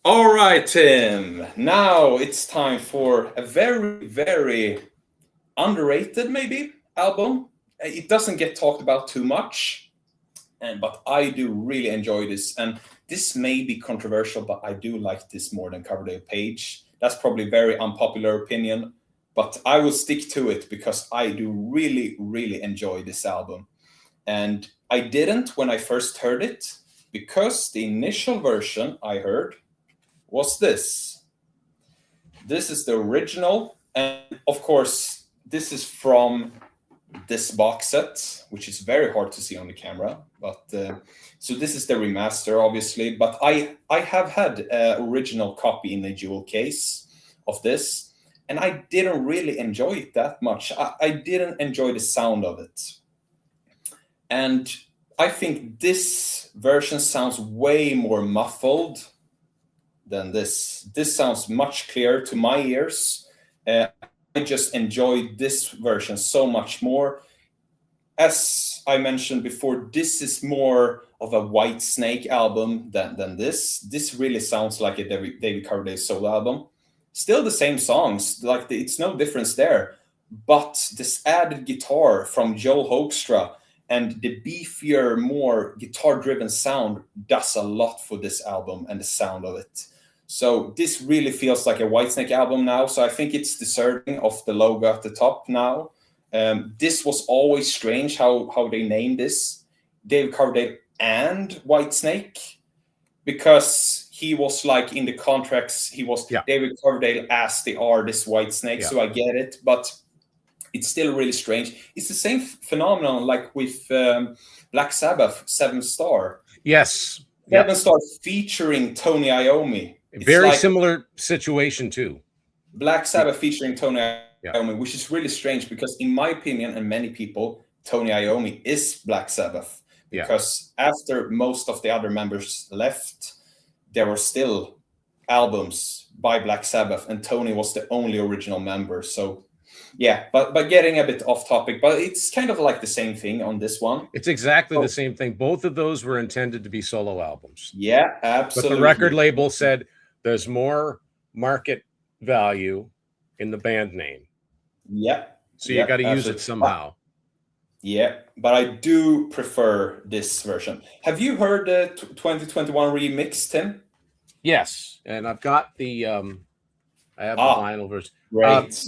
All right, Tim. Now it's time for a very, very underrated, maybe, album. It doesn't get talked about too much, but I do really enjoy this. And this may be controversial, but I do like this more than Coverdale Page. That's probably a very unpopular opinion, but I will stick to it because I do really, really enjoy this album. And I didn't when I first heard it because the initial version I heard was this. This is the original, and of course, this is from this box set, which is very hard to see on the camera. But so this is the remaster, obviously. But I have had an original copy in a jewel case of this, and I didn't really enjoy it that much. I didn't enjoy the sound of it, and I think this version sounds way more muffled than this. This sounds much clearer to my ears. I just enjoyed this version so much more. As I mentioned before, this is more of a Whitesnake album than this. This really sounds like a David Coverdale solo album. Still the same songs, like it's no difference there. But this added guitar from Joel Hoekstra and the beefier, more guitar-driven sound does a lot for this album and the sound of it. So this really feels like a Whitesnake album now. So I think it's deserving of the logo at the top now. This was always strange how they named this David Coverdale and Whitesnake, because he was like in the contracts, he was David Coverdale as the artist Whitesnake. So I get it, but it's still really strange. It's the same phenomenon like with Black Sabbath, Seven Star. Yes. Seven Star featuring Tony Iommi. Very like similar situation too. Black Sabbath featuring Tony Iommi, which is really strange because, in my opinion, and many people, Tony Iommi is Black Sabbath. Because after most of the other members left, there were still albums by Black Sabbath, and Tony was the only original member. So, yeah, but getting a bit off topic, but it's kind of like the same thing on this one. It's exactly the same thing. Both of those were intended to be solo albums. Yeah, absolutely. But the record label said there's more market value in the band name. Yeah. So you got to use it somehow. Yeah, but I do prefer this version. Have you heard the 2021 remix, Tim? Yes, and I've got the I have the vinyl version. Right.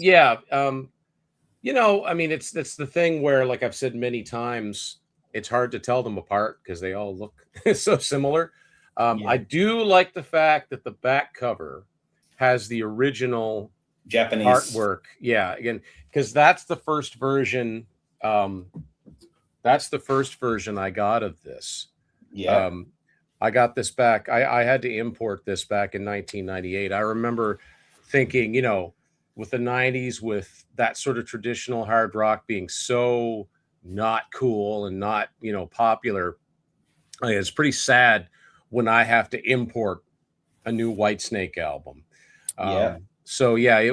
You know, I mean, it's the thing where, like I've said many times, it's hard to tell them apart because they all look so similar. I do like the fact that the back cover has the original Japanese artwork. Yeah, again, because that's the first version. That's the first version I got of this. Yeah. I got this back. I had to import this back in 1998. I remember thinking, you know, with the 90s, with that sort of traditional hard rock being so not cool and not, you know, popular, it's pretty sad when I have to import a new Whitesnake album. So yeah,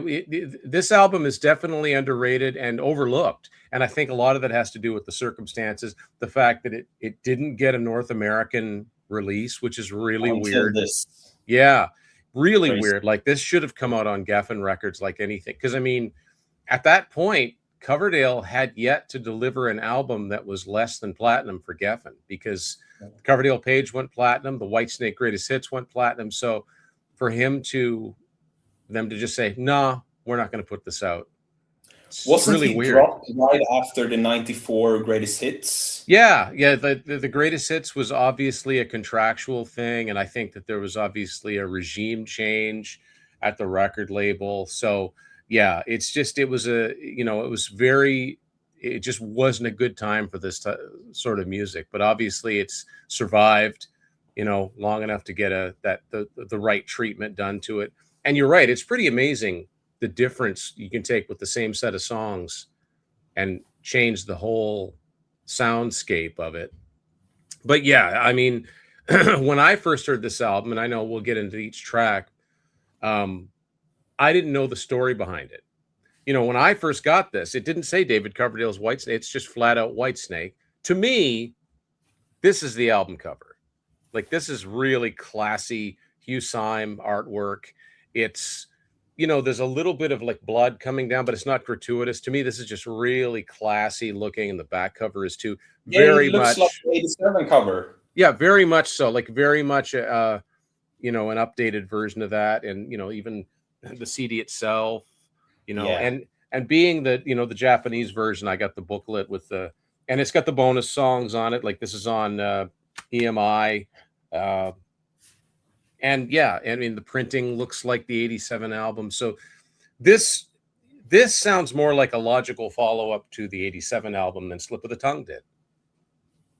this album is definitely underrated and overlooked. And I think a lot of it has to do with the circumstances, the fact that it didn't get a North American release, which is really weird. Yeah, really weird. Like, this should have come out on Geffen Records like anything. Because, I mean, at that point, Coverdale had yet to deliver an album that was less than platinum for Geffen, because Coverdale Page went platinum, the Whitesnake Greatest Hits went platinum. So for them to just say, no, we're not going to put this out. Wasn't really weird. Dropped right after the 94 Greatest Hits? Yeah. The Greatest Hits was obviously a contractual thing, and I think that there was obviously a regime change at the record label. So yeah, it just wasn't a good time for this sort of music. But obviously it's survived, you know, long enough to get the right treatment done to it. And you're right, it's pretty amazing the difference you can take with the same set of songs and change the whole soundscape of it. But yeah, I mean, when I first heard this album, and I know we'll get into each track, I didn't know the story behind it. You know, when I first got this, it didn't say David Coverdale's Whitesnake. It's just flat out Whitesnake. To me, this is the album cover. Like, this is really classy, Hugh Syme artwork. It's, you know, there's a little bit of like blood coming down, but it's not gratuitous. To me, this is just really classy looking, and the back cover is too. Yeah, it Very looks like much, the 87 cover. yeah, very much so. Like very much, you know, an updated version of that, and you know, even the CD itself, you know, Yeah. and being the, you know, the Japanese version, I got the booklet with the, and it's got the bonus songs on it. Like this is on EMI. Uh, and yeah, I mean the printing looks like the 87 album. So this this sounds more like a logical follow-up to the 87 album than Slip of the Tongue did.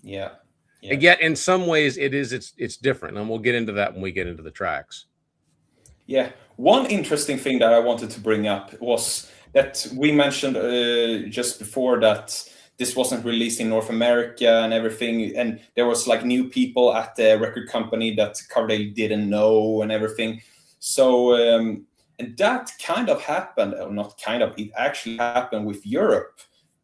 Yeah. Yeah. And yet in some ways it's different, and we'll get into that when we get into the tracks. Yeah. One interesting thing that I wanted to bring up was that we mentioned just before that this wasn't released in North America and everything, and there was like new people at the record company that Coverdale didn't know and everything. So and that kind of happened, or not kind of, it actually happened with Europe.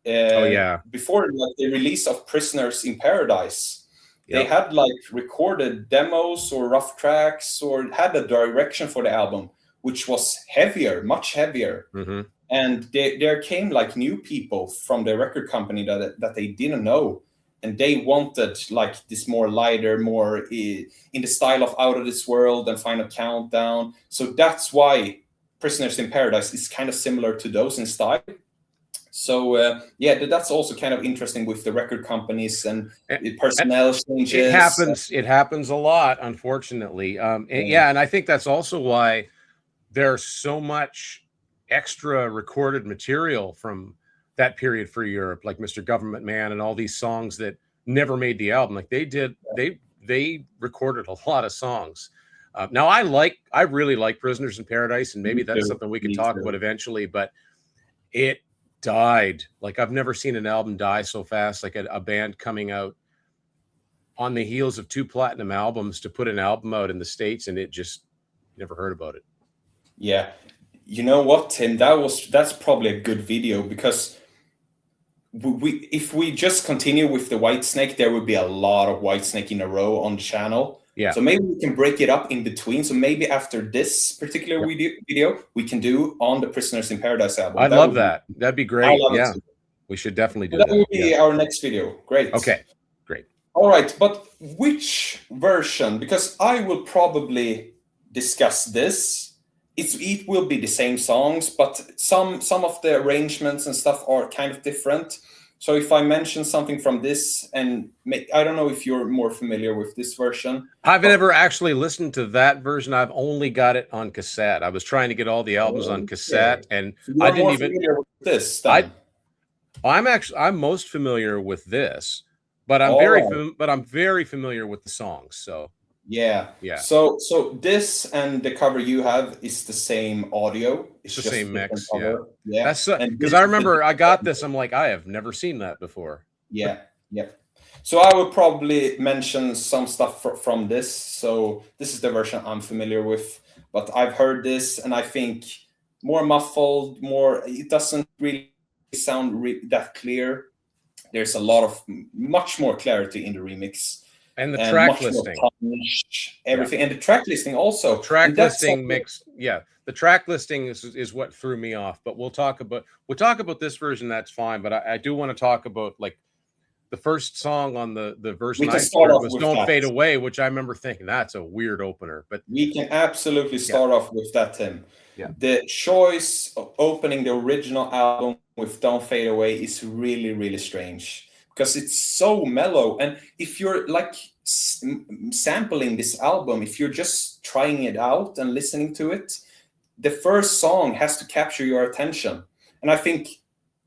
Oh yeah. Before like, the release of Prisoners in Paradise, they Yep. had like recorded demos or rough tracks or had a direction for the album, which was heavier, much heavier. Mm-hmm. And there came like new people from the record company that they didn't know, and they wanted like this more lighter, more in the style of Out of This World and Final Countdown. So that's why Prisoners in Paradise is kind of similar to those in style. So yeah, that's also kind of interesting with the record companies and personnel changes. It happens a lot, unfortunately. And I think that's also why there's so much extra recorded material from that period for Europe, like Mr. Government Man and all these songs that never made the album. Like they recorded a lot of songs. Now I really like Prisoners in Paradise, and maybe that's something we could talk about eventually, but it died. Like I've never seen an album die so fast, like a band coming out on the heels of 2 platinum albums to put an album out in the States, and it just never heard about it. Yeah. You know what, Tim? That's probably a good video, because if we just continue with the Whitesnake, there would be a lot of Whitesnake in a row on the channel. Yeah. So maybe we can break it up in between. So maybe after this particular video, we can do on the Prisoners in Paradise album. I'd love that. That'd be great. Yeah. We should definitely do that. That would be our next video. Great. Okay. Great. All right. But which version? Because I will probably discuss this. It will be the same songs, but some of the arrangements and stuff are kind of different. So if I mention something from this, and I don't know if you're more familiar with this version. I've never actually listened to that version. I've only got it on cassette. I was trying to get all the albums on cassette, and I didn't even. Familiar with this. Then. I'm most familiar with this, but I'm very familiar with the songs. So. Yeah. So this and the cover you have is the same audio. It's the same mix. Yeah. That's because I remember I got this. I'm like, I have never seen that before. Yeah. So I would probably mention some stuff from this. So this is the version I'm familiar with, but I've heard this, and I think more muffled, more. It doesn't really sound that clear. There's a lot of much more clarity in the remix. And the track listing, everything, and the track listing also. The track listing mix, the track listing is what threw me off. But we'll talk about this version. That's fine. But I do want to talk about like the first song on the version I started was "Don't Fade Away," which I remember thinking that's a weird opener. But we can absolutely start off with that, Tim. Yeah. The choice of opening the original album with "Don't Fade Away" is really, really strange. Because it's so mellow, and if you're like sampling this album, if you're just trying it out and listening to it, the first song has to capture your attention. And I think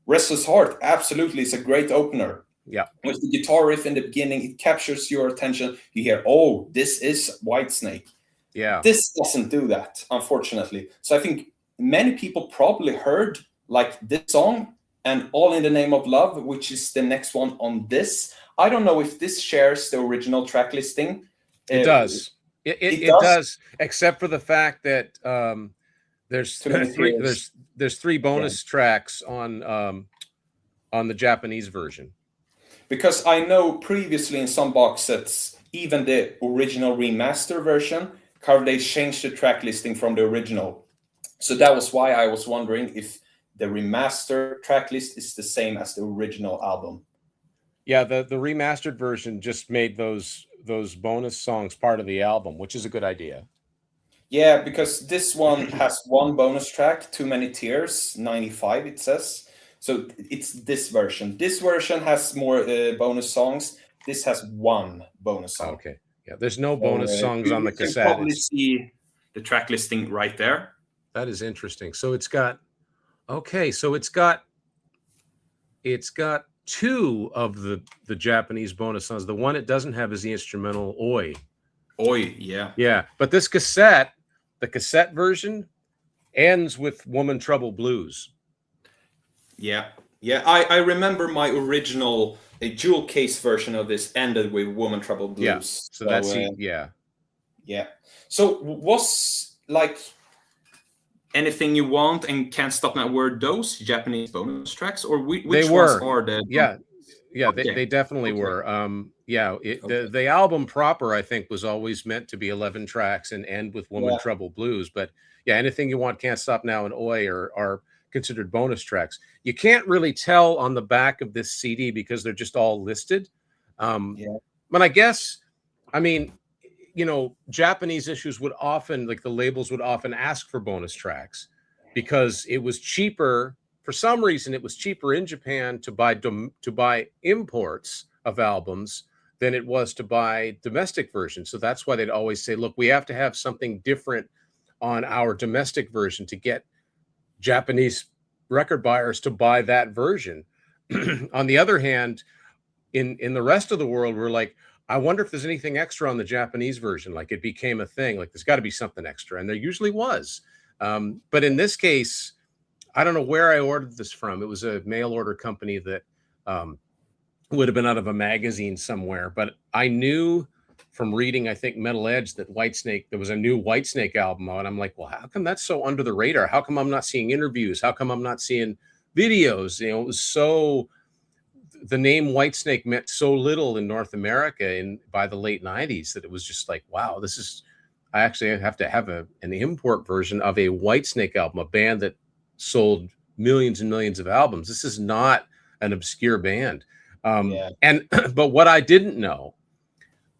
Restless Heart absolutely is a great opener. Yeah, with the guitar riff in the beginning, it captures your attention. You hear, oh, this is Whitesnake. Yeah, this doesn't do that, unfortunately. So I think many people probably heard like this song and All in the Name of Love, which is the next one on this. I don't know if this shares the original track listing. It does. It does, except for the fact that there's three bonus tracks on the Japanese version. Because I know previously in some box sets, even the original remaster version Coverdale changed the track listing from the original. So that was why I was wondering if the remastered track list is the same as the original album. Yeah, the remastered version just made those bonus songs part of the album, which is a good idea. Yeah, because this one has one bonus track, Too Many Tears, 95 it says. So it's this version. This version has more bonus songs. This has one bonus song. Okay. Yeah, there's no So, bonus songs on the you can cassette. probably see the track listing right there. That is interesting. So it's got two of the Japanese bonus songs. The one it doesn't have is the instrumental Oi. Oi, yeah. Yeah, but this cassette, the cassette version, ends with Woman Trouble Blues. Yeah. Yeah, I remember my original, a jewel case version of this ended with Woman Trouble Blues. Yeah, so that's yeah. Yeah. So was like Anything You Want and Can't Stop Now, were those Japanese bonus tracks, or which They ones were. are the? Yeah, Okay. they definitely Okay. were. Yeah, Okay. the album proper, I think, was always meant to be 11 tracks and end with Woman Yeah. Trouble Blues. But yeah, Anything You Want, Can't Stop Now, and Oi are considered bonus tracks. You can't really tell on the back of this CD because they're just all listed. Yeah. But I guess, I mean, you know, Japanese issues would often, like the labels would often ask for bonus tracks because it was cheaper. For some reason, it was cheaper in Japan to buy imports of albums than it was to buy domestic versions. So that's why they'd always say, look, we have to have something different on our domestic version to get Japanese record buyers to buy that version. On the other hand, in the rest of the world, we're like, I wonder if there's anything extra on the Japanese version. Like it became a thing. Like there's got to be something extra, and there usually was. But in this case, I don't know where I ordered this from. It was a mail order company that would have been out of a magazine somewhere. But I knew from reading, I think, Metal Edge, that Whitesnake, there was a new Whitesnake album out. I'm like, well, how come that's so under the radar? How come I'm not seeing interviews? How come I'm not seeing videos? You know, it was so, the name Whitesnake meant so little in North America by the late 90s that it was just like, wow, this is, I actually have to have an import version of a Whitesnake album, a band that sold millions and millions of albums. This is not an obscure band. But what I didn't know,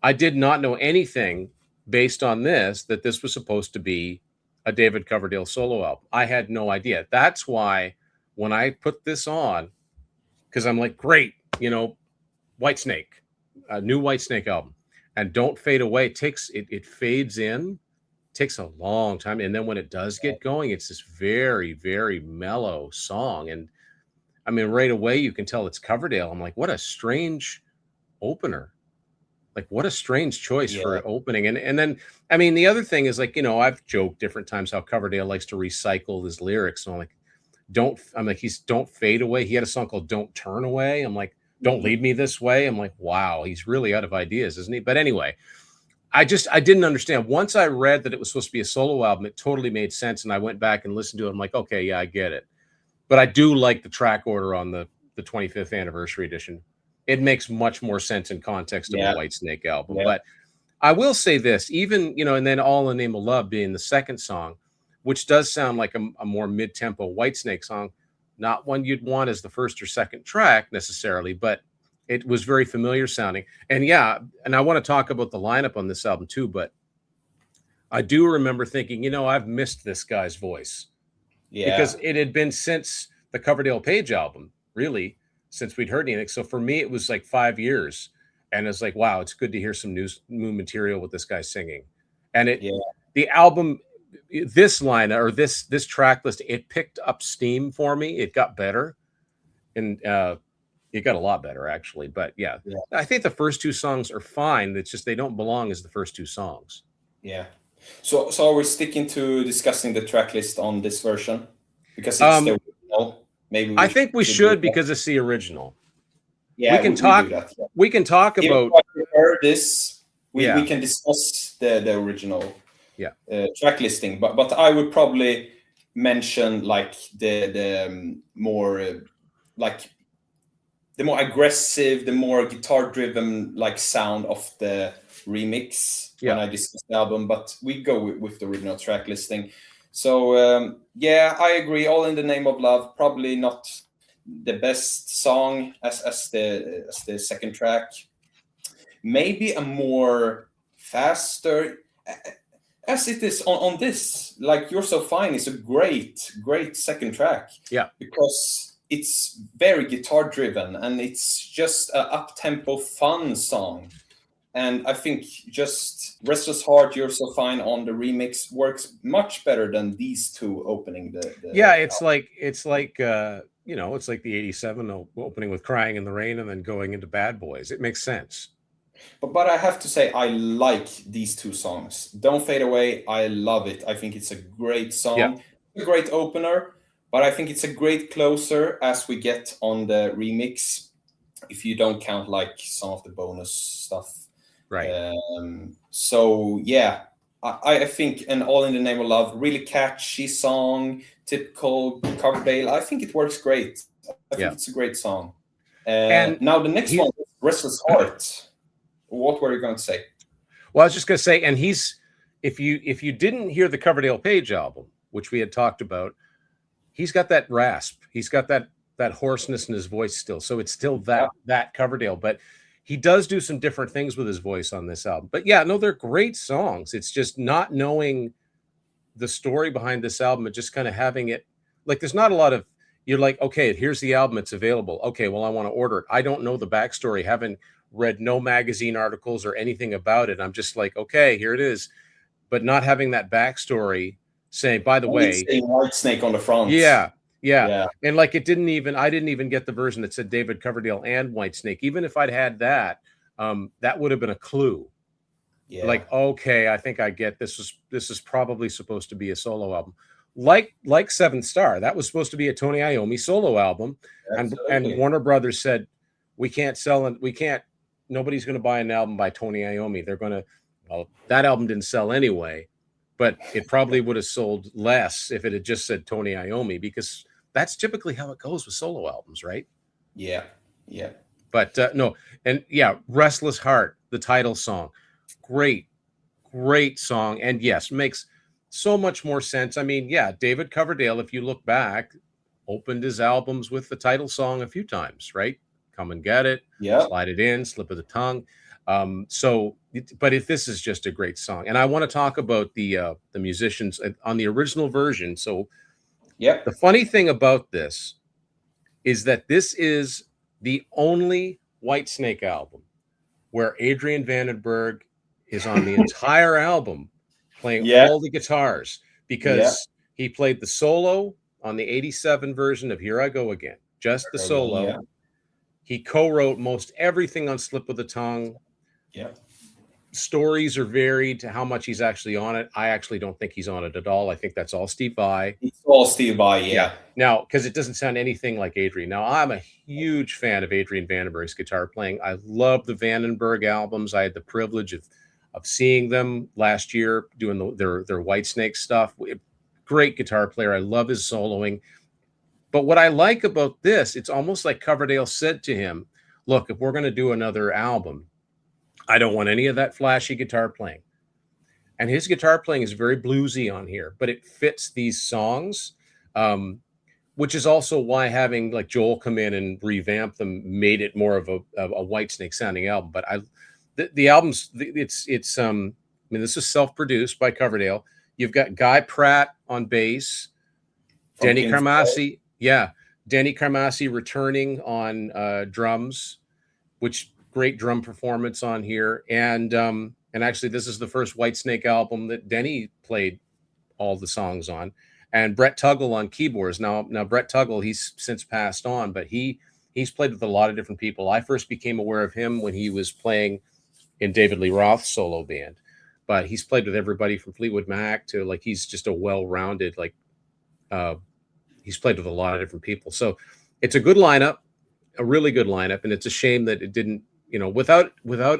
I did not know anything based on this, that this was supposed to be a David Coverdale solo album. I had no idea. That's why when I put this on, because I'm like, great, you know, Whitesnake, a new Whitesnake album, and Don't Fade Away it fades in, takes a long time, and then when it does get going, it's this very, very mellow song. And I mean, right away you can tell it's Coverdale. I'm like, what a strange opener. Like, what a strange choice for opening. And then, I mean, the other thing is, like, you know, I've joked different times how Coverdale likes to recycle his lyrics. So I'm like, don't fade away. He had a song called Don't Turn Away. I'm like, don't lead me this way. I'm like, wow, he's really out of ideas, isn't he? But anyway, I didn't understand. Once I read that it was supposed to be a solo album, it totally made sense. And I went back and listened to it. I'm like, okay, yeah, I get it. But I do like the track order on the 25th anniversary edition. It makes much more sense in context of a Whitesnake album. But I will say this, even, you know, and then All in the Name of Love being the second song, which does sound like a more mid-tempo Whitesnake song, not one you'd want as the first or second track necessarily, but it was very familiar sounding. And yeah, and I want to talk about the lineup on this album too, but I do remember thinking, you know, I've missed this guy's voice. Yeah. Because it had been since the Coverdale Page album, really, since we'd heard anything. So for me, it was like 5 years. And it's like, wow, it's good to hear some new material with this guy singing. And the album, this line or this track list, it picked up steam for me. It got better. And it got a lot better, actually. But yeah, I think the first two songs are fine. It's just they don't belong as the first two songs. Yeah. So are we sticking to discussing the track list on this version? Because it's the original. Maybe I think we should because it's the original. Yeah, we can talk. We can talk about. If I prefer this, we can discuss the original track listing. But I would probably mention like the more the more aggressive, the more guitar driven like sound of the remix when Yeah. I discuss the album, but we go with the original track listing. So yeah, I agree. All in the Name of Love, probably not the best song as the second track. Maybe a more faster, as it is on this. Like You're So Fine is a great second track. Yeah. Because it's very guitar driven and it's just a up tempo fun song. And I think just Restless Heart, You're So Fine on the remix works much better than these two opening the Yeah, it's like it's like the '87 opening with Crying in the Rain and then going into Bad Boys. It makes sense. But I have to say I like these two songs. Don't Fade Away, I love it. I think it's a great song, a great opener, but I think it's a great closer as we get on the remix, if you don't count like some of the bonus stuff. Right. So yeah, I think an All in the Name of Love, really catchy song, typical Coverdale. I think it works great. I think it's a great song. And now the next one, Restless Heart. What were you going to say? Well, I was just going to say, and if you didn't hear the Coverdale Page album, which we had talked about, he's got that rasp. He's got that hoarseness in his voice still. So it's still that Coverdale, but he does do some different things with his voice on this album. But yeah, no, they're great songs. It's just not knowing the story behind this album and just kind of having it like there's not a lot of you're like, okay, here's the album, it's available. Okay, well, I want to order it. I don't know the backstory, haven't read no magazine articles or anything about it. I'm just like, okay, here it is. But not having that backstory saying, by the way, Whitesnake on the front. Yeah. And like I didn't even get the version that said David Coverdale and Whitesnake. Even if I'd had that, that would have been a clue. Yeah. Like, okay, I think I get this is probably supposed to be a solo album. Like Seventh Star, that was supposed to be a Tony Iommi solo album. And Warner Brothers said, we can't sell it, nobody's going to buy an album by Tony Iommi. They're going to, well, that album didn't sell anyway, but it probably would have sold less if it had just said Tony Iommi, because that's typically how it goes with solo albums, right? Yeah. But no, and yeah, Restless Heart, the title song, great song. And yes, makes so much more sense. I mean, yeah, David Coverdale, if you look back, opened his albums with the title song a few times, right? Come and Get It, Slide It In, Slip of the Tongue. But this is just a great song. And I want to talk about the musicians on the original version. So the funny thing about this is that this is the only Whitesnake album where Adrian Vandenberg is on the entire album playing all the guitars, because he played the solo on the '87 version of Here I Go Again, just the solo. Yeah. He co-wrote most everything on Slip of the Tongue. Yeah. Stories are varied to how much he's actually on it. I actually don't think he's on it at all. I think that's all Steve Vai. It's all Steve Vai, yeah. Now, because it doesn't sound anything like Adrian. Now, I'm a huge fan of Adrian Vandenberg's guitar playing. I love the Vandenberg albums. I had the privilege of seeing them last year doing their Whitesnake stuff. Great guitar player. I love his soloing. But what I like about this, it's almost like Coverdale said to him, look, if we're going to do another album, I don't want any of that flashy guitar playing. And his guitar playing is very bluesy on here, but it fits these songs, which is also why having like Joel come in and revamp them made it more of a Whitesnake sounding album. But the album's, it's I mean, this is self-produced by Coverdale. You've got Guy Pratt on bass, Denny Carmassi. Yeah, Denny Carmassi returning on drums, which great drum performance on here. And actually, this is the first Whitesnake album that Denny played all the songs on. And Brett Tuggle on keyboards. Now Brett Tuggle, he's since passed on, but he's played with a lot of different people. I first became aware of him when he was playing in David Lee Roth's solo band. But he's played with everybody from Fleetwood Mac to, like, he's just a well-rounded, like, he's played with a lot of different people. So it's a good lineup, a really good lineup. And it's a shame that it didn't, without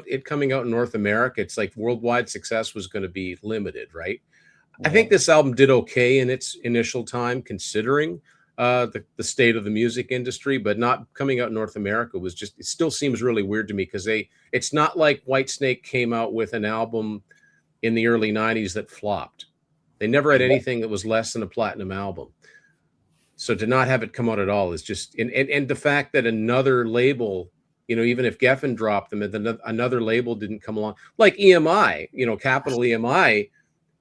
it coming out in North America, it's like worldwide success was going to be limited, right? Yeah. I think this album did okay in its initial time, considering the state of the music industry, but not coming out in North America was just, it still seems really weird to me because it's not like Whitesnake came out with an album in the early 90s that flopped. They never had anything that was less than a platinum album. So to not have it come out at all is just, and the fact that another label, you know, even if Geffen dropped them, and then another label didn't come along, like EMI, you know, Capital EMI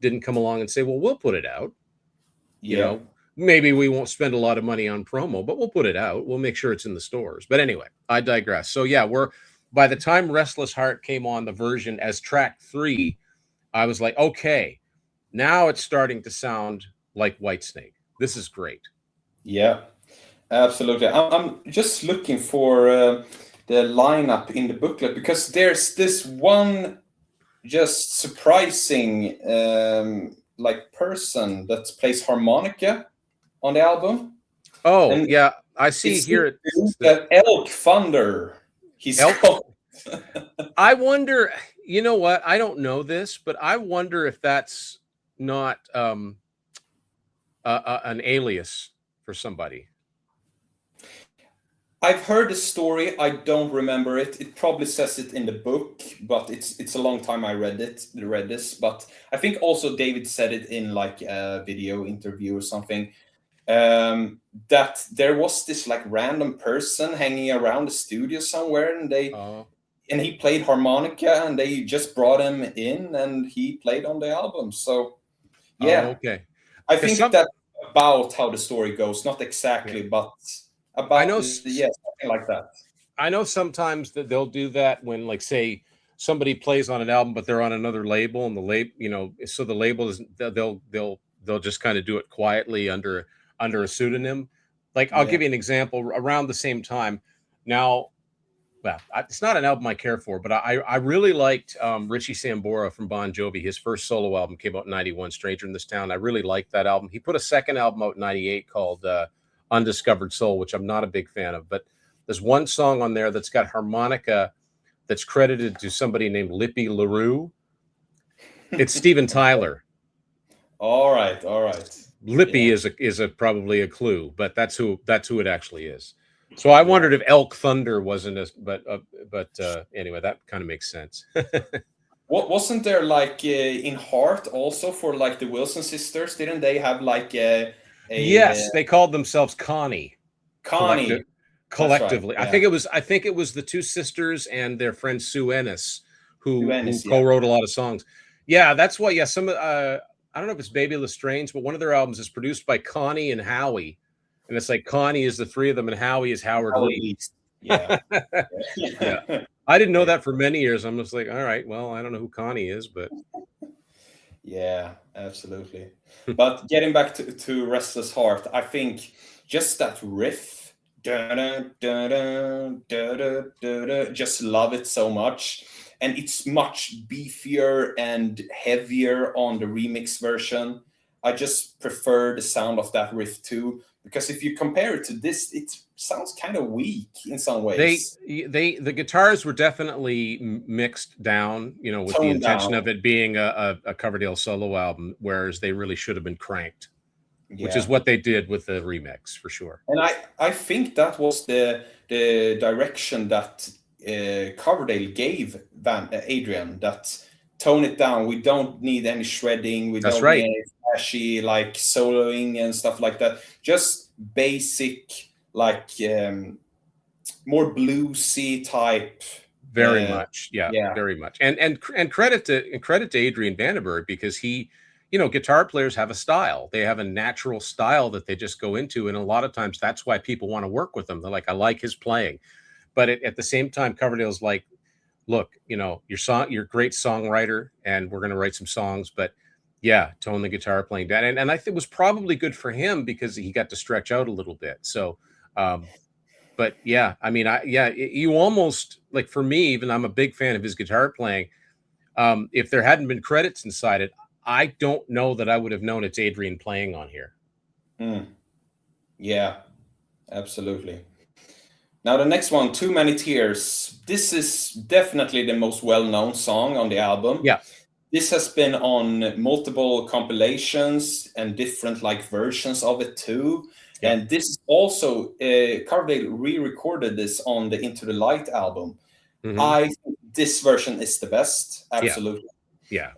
didn't come along and say, well, we'll put it out. You know, maybe we won't spend a lot of money on promo, but we'll put it out. We'll make sure it's in the stores. But anyway, I digress. So yeah, by the time Restless Heart came on the version as track 3, I was like, okay, now it's starting to sound like Whitesnake. This is great. Yeah, absolutely. I'm just looking for the lineup in the booklet, because there's this one just surprising like person that plays harmonica on the album. Oh, and yeah, I see here. The Elk Thunder. He's called. I wonder, you know what? I don't know this, but I wonder if that's not an alias for somebody. I've heard the story. I don't remember it. It probably says it in the book, but it's a long time I read this. But I think also David said it in like a video interview or something. That there was this like random person hanging around the studio somewhere, and and he played harmonica, and they just brought him in, and he played on the album. So yeah, okay. I think that's about how the story goes. Not exactly, but about I know, something like that. I know sometimes that they'll do that when, like, say somebody plays on an album, but they're on another label, and the label, you know, so the label is they'll just kind of do it quietly under a pseudonym. Like, I'll give you an example. Around the same time, now, well, it's not an album I care for, but I really liked Richie Sambora from Bon Jovi. His first solo album came out in '91, Stranger in This Town. I really liked that album. He put a second album out in '98 called Undiscovered Soul, which I'm not a big fan of, but there's one song on there that's got harmonica that's credited to somebody named Lippy LaRue. It's Steven Tyler. All right. Lippy is probably a clue, but that's who it actually is. So I wondered if Elk Thunder wasn't but anyway, that kind of makes sense. What wasn't there like in Heart also for like the Wilson sisters? Didn't they have like a yes, they called themselves Connie. Collectively. Right, yeah. I think it was the two sisters and their friend Sue Ennis who co-wrote a lot of songs. Yeah, that's why. Yeah, some I don't know if it's Baby Lestrange, but one of their albums is produced by Connie and Howie, and it's like Connie is the three of them, and Howie is Howard Lee. Yeah. Yeah. I didn't know that for many years. I'm just like, all right, well, I don't know who Connie is, but yeah, absolutely. But getting back to Restless Heart, I think just that riff. Just love it so much, and it's much beefier and heavier on the remix version. I just prefer the sound of that riff too, because if you compare it to this, it sounds kind of weak in some ways. The guitars were definitely mixed down, you know, with the intention of it being a Coverdale solo album, whereas they really should have been cranked. Yeah. Which is what they did with the remix, for sure. And I think that was the direction that Coverdale gave Adrian, that tone it down. We don't need any shredding. We don't need any flashy like soloing and stuff like that. Just basic, like more bluesy type. Very much, yeah, very much. And credit to Adrian Vandenberg, because he. You know, guitar players have a style. They have a natural style that they just go into. And a lot of times that's why people want to work with them. They're like, I like his playing. But at the same time, Coverdale's like, look, you know, you're a great songwriter, and we're going to write some songs. But yeah, tone the guitar playing down. And I think it was probably good for him because he got to stretch out a little bit. So, but yeah, I mean, you almost, like, for me, even I'm a big fan of his guitar playing. If there hadn't been credits inside it, I don't know that I would have known it's Adrian playing on here. Yeah, absolutely. Now the next one, Too Many Tears. This is definitely the most well-known song on the album. Yeah. This has been on multiple compilations and different like versions of it too. Yeah. And this is also Coverdale re-recorded this on the Into the Light album. Mhm. I think this version is the best, Yeah. absolutely. Yeah.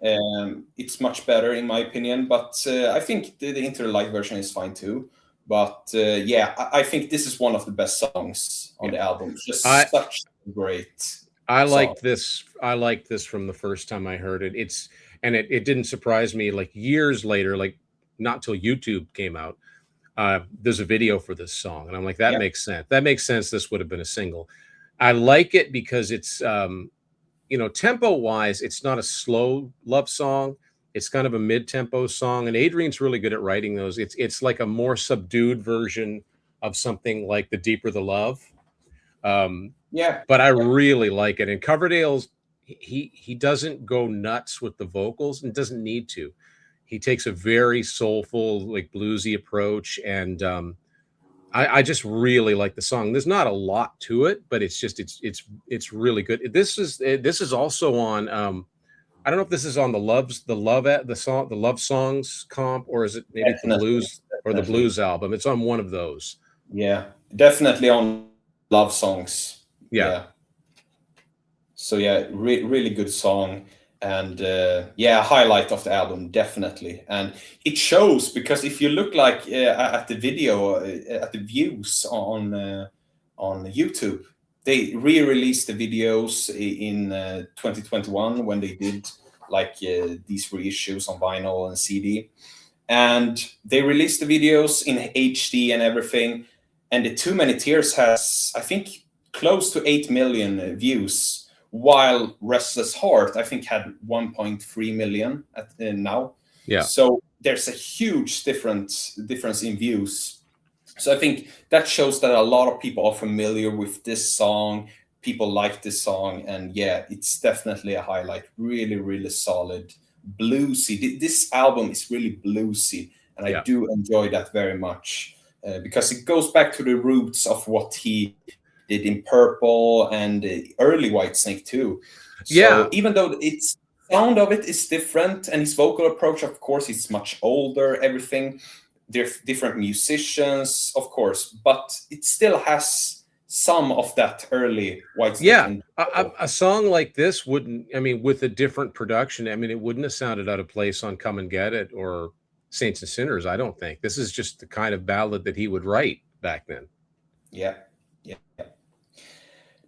It's much better in my opinion, but I think the Into the Light version is fine too. But yeah, I think this is one of the best songs on Yeah. the album. It's I just such a great I song. liked this. I liked this from the first time I heard it. It didn't surprise me like years later, like not till YouTube came out. There's a video for this song, and I'm like, that Yeah, makes sense. That makes sense. This would have been a single. I like it because it's tempo wise, it's not a slow love song. It's kind of a mid-tempo song, and Adrian's really good at writing those. It's like a more subdued version of something like The Deeper the Love. Um, yeah, but I yeah, really like it. And Coverdale's he doesn't go nuts with the vocals and doesn't need to. He takes a very soulful, like bluesy approach, and I just really like the song. There's not a lot to it, but it's really good. This is also on. I don't know if this is on the love songs comp, or is it maybe the definitely, blues or the definitely. blues album? It's on one of those. Yeah, definitely on love songs. Yeah, Yeah. So yeah, really good song, and yeah, highlight of the album definitely. And it shows because if you look like at the video, at the views on YouTube, they re-released the videos in 2021 when they did like these reissues on vinyl and CD, and they released the videos in HD and everything. And the Too Many Tears has, I think, close to 8 million views, while Restless Heart, I think, had 1.3 million now. yeah, So there's a huge difference in views. So I think that shows that a lot of people are familiar with this song. People like this song, and yeah, it's definitely a highlight. Really, really solid, bluesy. This album is really bluesy, and I yeah, do enjoy that very much because it goes back to the roots of what he did in Purple and early Whitesnake too. So yeah. even though it's sound of it is different, and his vocal approach, of course, is much older. Everything, different musicians, of course, but it still has some of that early Whitesnake Yeah, in. a song like this wouldn't, I mean, with a different production, I mean, it wouldn't have sounded out of place on Come and Get It or Saints and Sinners, I don't think. This is just the kind of ballad that he would write back then. Yeah, yeah.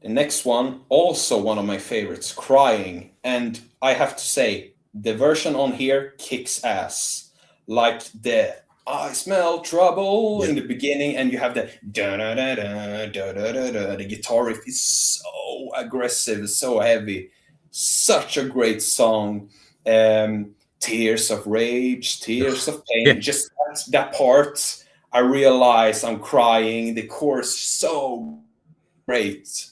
The next one, also one of my favorites, Crying. And I have to say, the version on here kicks ass. Like the I smell trouble Yeah. in the beginning, and you have the da da da da da da da da. The guitar riff is so aggressive, so heavy. Such a great song. Tears of Rage, Tears of Yeah. Pain. Just that part, I realize I'm crying. The chorus, so great.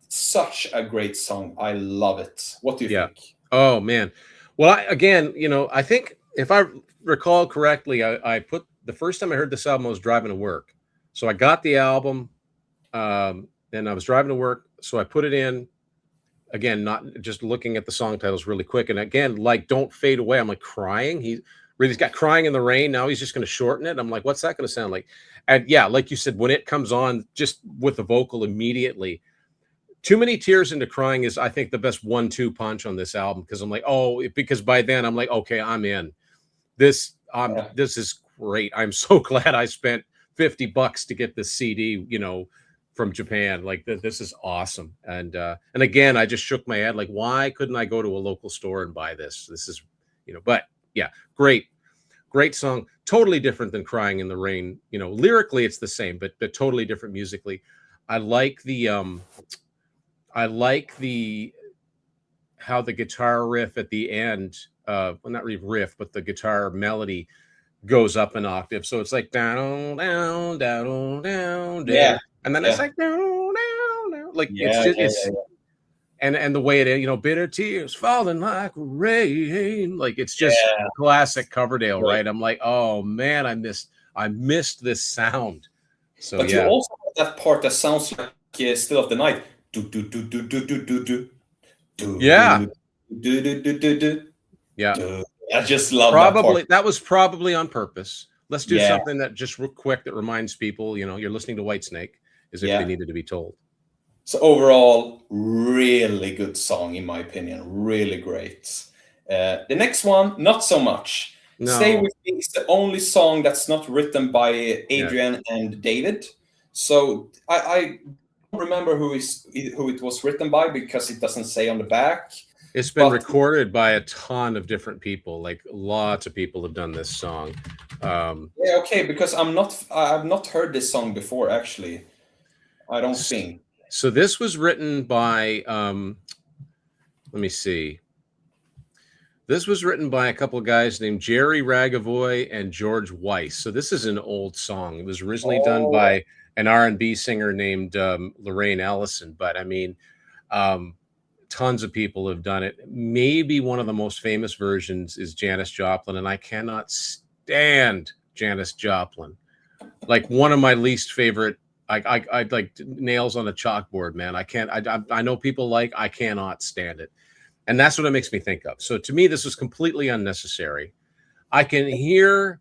Such a great song. I love it. What do you Yeah. think? Oh man. Well, again, I think if I recall correctly, I put the first time I heard this album, I was driving to work. So I got the album, and I was driving to work. So I put it in again, not just looking at the song titles really quick. And again, like Don't Fade Away, I'm like crying. He's got Crying in the Rain. Now he's just going to shorten it. I'm like, what's that going to sound like? And yeah, like you said, when it comes on just with the vocal immediately, Too Many Tears into Crying is, I think, the best 1-2 punch on this album because I'm like, because by then I'm like, okay, I'm in. Yeah. This is great. I'm so glad I spent $50 to get this CD, from Japan. Like this is awesome. And again, I just shook my head like, why couldn't I go to a local store and buy this? This is, but yeah, great song. Totally different than Crying in the Rain. Lyrically it's the same, but totally different musically. I like the how the guitar riff at the end, well, not really riff, but the guitar melody goes up an octave. So it's like down, down, down, down, Yeah. down, and then it's Yeah. like down, down, down. Like it's Yeah. just Yeah. Yeah. and the way it, bitter tears falling like rain. Like it's just Yeah. classic Coverdale, Great. right? I'm like, oh man, I missed this sound. So But you yeah, also have that part that sounds like Still of the Night. Do, do, do, do, do, do, do, do, do, yeah, do, do, do, do, do, do, yeah. do. I just love that part. Probably that was probably on purpose. Let's do Yeah, something that just real quick that reminds people, you're listening to Whitesnake, as if they yeah. needed to be told. So overall, really good song in my opinion. Really great. The next one, not so much. Stay No, With Me is the only song that's not written by yeah, Adrian and David. So I don't remember who it was written by because it doesn't say on the back. it's been But recorded by a ton of different people. Like lots of people have done this song. yeah, okay, because I've not heard this song before actually. I don't think. So this was written by, let me see. This was written by a couple of guys named Jerry Ragavoy and George Weiss. So this is an old song. It was originally done Oh, by an R&B singer named Lorraine Ellison. But I mean, um, tons of people have done it. Maybe one of the most famous versions is Janis Joplin, and I cannot stand Janis Joplin. Like one of my least favorite. I like nails on a chalkboard, man. I can't. I know people I cannot stand it. And that's what it makes me think of. So to me, this was completely unnecessary. I can hear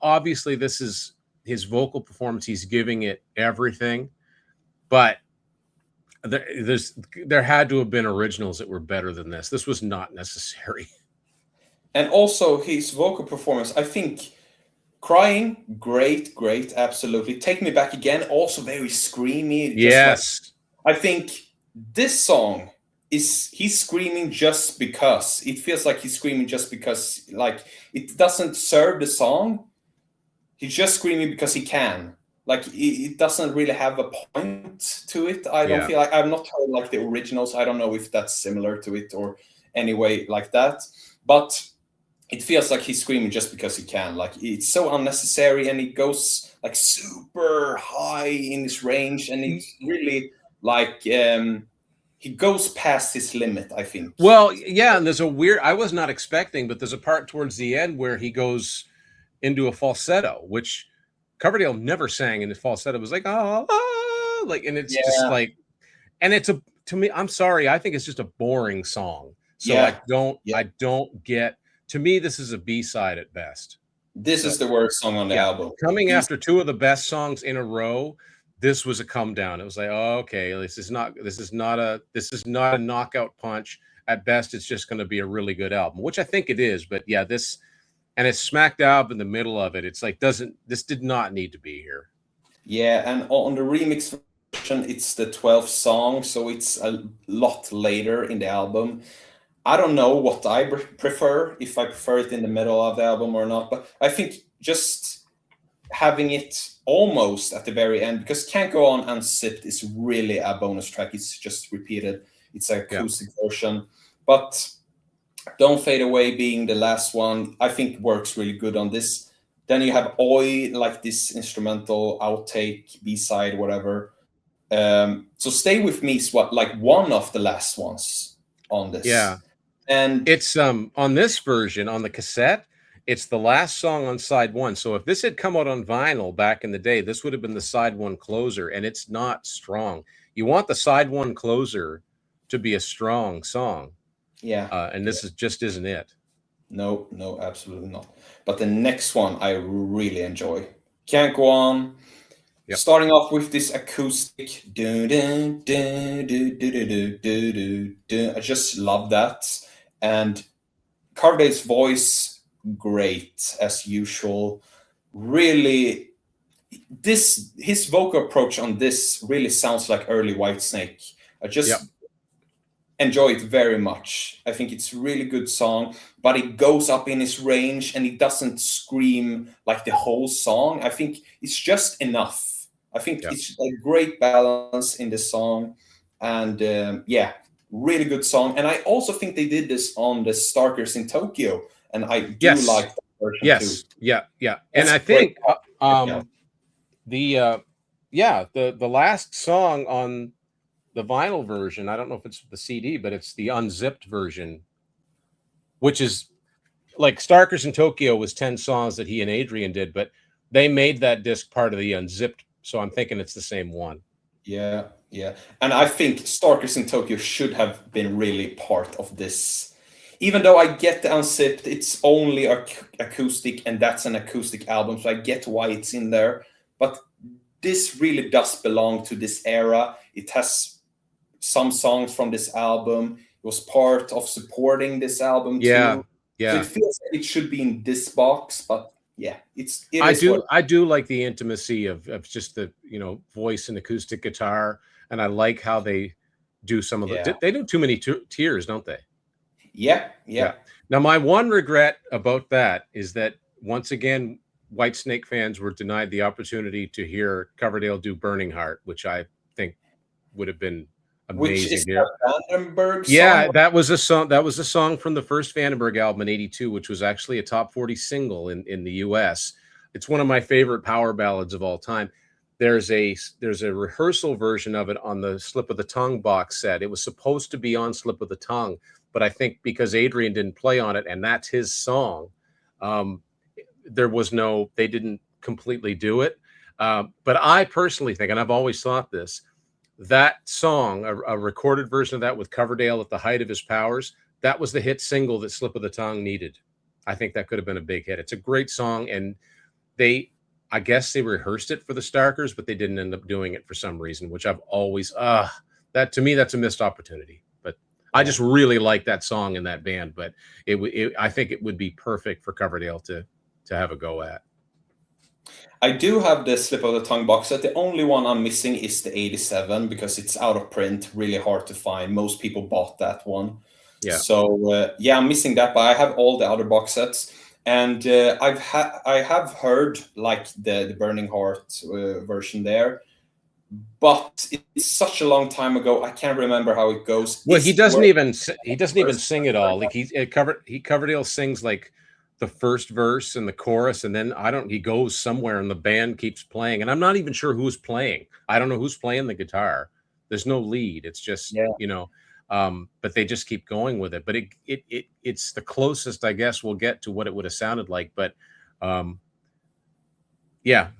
obviously this is his vocal performance. He's giving it everything, but there had to have been originals that were better than this. This was not necessary. and also his vocal performance. I think Crying, great, great, absolutely. Take Me Back Again, also very screamy. Just like Yes. I think this song he's screaming just because it feels like he's screaming just because like it doesn't serve the song. He's just screaming because he can. Like it doesn't really have a point to it. I don't Yeah. feel like I've not heard like the originals. I don't know if that's similar to it or any way like that. But it feels like he's screaming just because he can. Like it's so unnecessary, and it goes like super high in his range, and it's really like he goes past his limit, I think. Well, yeah, and I was not expecting, but there's a part towards the end where he goes into a falsetto, which Coverdale never sang in the falsetto. It was like, like, and it's just Yeah, like, and to me, I'm sorry, I think it's just a boring song. So yeah, yeah. I don't get, to me, this is a B-side at best. This So is the worst song on the yeah, album. coming He's, after two of the best songs in a row, this was a come down. It was like, oh, okay, this is not a knockout punch. At best, it's just going to be a really good album, which I think it is. But yeah, and it's smack dab in the middle of it. It's like this did not need to be here. yeah, and on the remix version, it's the 12th song, so it's a lot later in the album. I don't know what I prefer, if I prefer it in the middle of the album or not, but I think just having it almost at the very end, because Can't Go On Unzipped is really a bonus track. It's just repeated. It's an Yeah, acoustic version. But Don't Fade Away being the last one, I think works really good on this. Then you have Oi, like this instrumental outtake, B-side, whatever. So Stay With Me is like one of the last ones on yeah. this. And It's on this version on the cassette. It's the last song on side one. So if this had come out on vinyl back in the day, this would have been the side one closer, and it's not strong. You want the side one closer to be a strong song, yeah, and this just isn't it. no, no, absolutely not. But the next one I really enjoy. Can't Go On. Yep. Starting off with this acoustic. Do, do, do, do, do, do, do, do, do. I just love that. And Cardale's voice, great as usual. Really, his vocal approach on this really sounds like early Whitesnake. I Yep. just enjoy it very much. I think it's a really good song, but it goes up in its range and it doesn't scream like the whole song. I think it's just enough. I think Yep. it's a great balance in the song, and yeah, really good song. And I also think they did this on the Starkers in Tokyo, and I do Yes. like that version too. Yes. Yeah. Yeah. And That's I great. think Yeah. the last song on the vinyl version, I don't know if it's the CD, but it's the unzipped version, which is like Starkers in Tokyo was 10 songs that he and Adrian did, but they made that disc part of the unzipped. So I'm thinking it's the same one. Yeah, yeah. And I think Starkers in Tokyo should have been really part of this. even though I get the unzipped, it's only acoustic, and that's an acoustic album, so I get why it's in there. But this really does belong to this era. It has some songs from this album. It was part of supporting this album Yeah, too. So it yeah. feels like it should be in this box, but yeah, it I is what. do I do like the intimacy of just the, voice and acoustic guitar, and I like how they do some of Yeah, the they do too many tears, don't they? yeah, Yeah. yeah. Now, my one regret about that is that once again, Whitesnake fans were denied the opportunity to hear Coverdale do "Burning Heart," which I think would have been Which amazing is to hear. that Vandenberg Yeah, song? that was a song. That was a song from the first Vandenberg album in '82, which was actually a top 40 single in the U.S. It's one of my favorite power ballads of all time. There's a rehearsal version of it on the Slip of the Tongue box set. It was supposed to be on Slip of the Tongue, but I think because Adrian didn't play on it, and that's his song, um, they didn't completely do it. But I personally think, and I've always thought this, that song, a recorded version of that with Coverdale at the height of his powers, that was the hit single that Slip of the Tongue needed. I think that could have been a big hit. It's a great song, and they, I guess they rehearsed it for the Starkers, but they didn't end up doing it for some reason, which I've always, that to me, that's a missed opportunity. But I Yeah. just really like that song and that band, but I think it would be perfect for Coverdale to have a go at. I do have the Slip of the Tongue box set. The only one I'm missing is the 87 because it's out of print, really hard to find. Most people bought that one. Yeah. So yeah, I'm missing that, but I have all the other box sets. And I have heard like the Burning Heart version there, but it's such a long time ago. I can't remember how it goes. Well, Is it worth he doesn't even first? sing it all. Like Coverdale sings like the first verse and the chorus, and then he goes somewhere and the band keeps playing, and I'm not even sure who's playing. I don't know who's playing the guitar. There's no lead. It's just, Yeah. but they just keep going with it. But it's the closest, I guess, we'll get to what it would have sounded like. But yeah,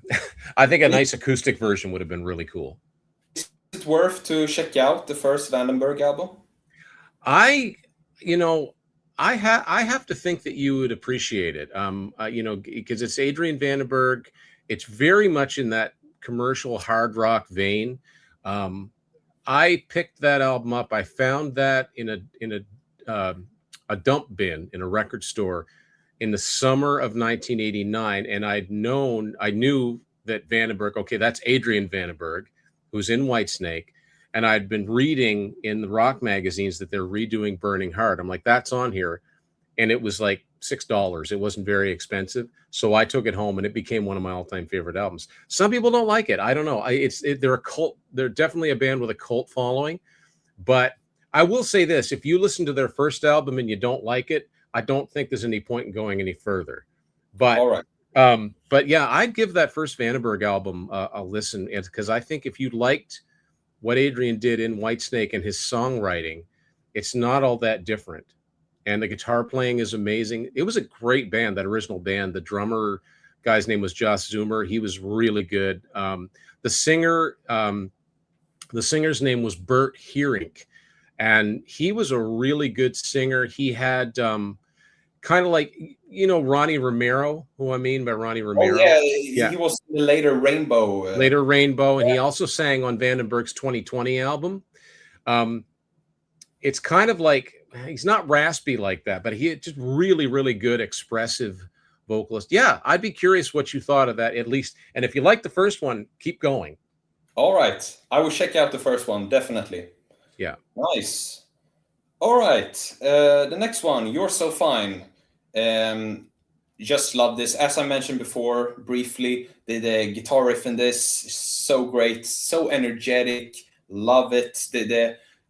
I think a nice acoustic version would have been really cool. Is it worth to check out the first Vandenberg album? I, I have to think that you would appreciate it. Because it's Adrian Vandenberg. It's very much in that commercial hard rock vein. I picked that album up. I found that in a dump bin in a record store in the summer of 1989, and I knew that Vandenberg. Okay, that's Adrian Vandenberg, who's in Whitesnake. And I'd been reading in the rock magazines that they're redoing Burning Heart. I'm like, that's on here. And it was like $6. It wasn't very expensive. So I took it home and it became one of my all-time favorite albums. Some people don't like it. I don't know. They're a cult. They're definitely a band with a cult following. But I will say this, if you listen to their first album and you don't like it, I don't think there's any point in going any further. But All right. but yeah, I'd give that first Vandenberg album a listen, because I think if you liked what Adrian did in Whitesnake and his songwriting, it's not all that different. And the guitar playing is amazing. It was a great band, that original band. The drummer guy's name was Josh Zoomer. He was really good. The singer's name was Bert Heerink, and he was a really good singer. He had kind of like, Ronnie Romero, who I mean by Ronnie Romero. Oh yeah, Yeah. he was in the later Rainbow. Later Rainbow, and he also sang on Vandenberg's 2020 album. It's kind of like, he's not raspy like that, but he just really, really good, expressive vocalist. Yeah, I'd be curious what you thought of that, at least. And if you like the first one, keep going. All right, I will check out the first one, definitely. Yeah. Nice. All right, the next one, You're So Fine. Just love this. As I mentioned before, briefly, the guitar riff in this is so great, so energetic. Love it.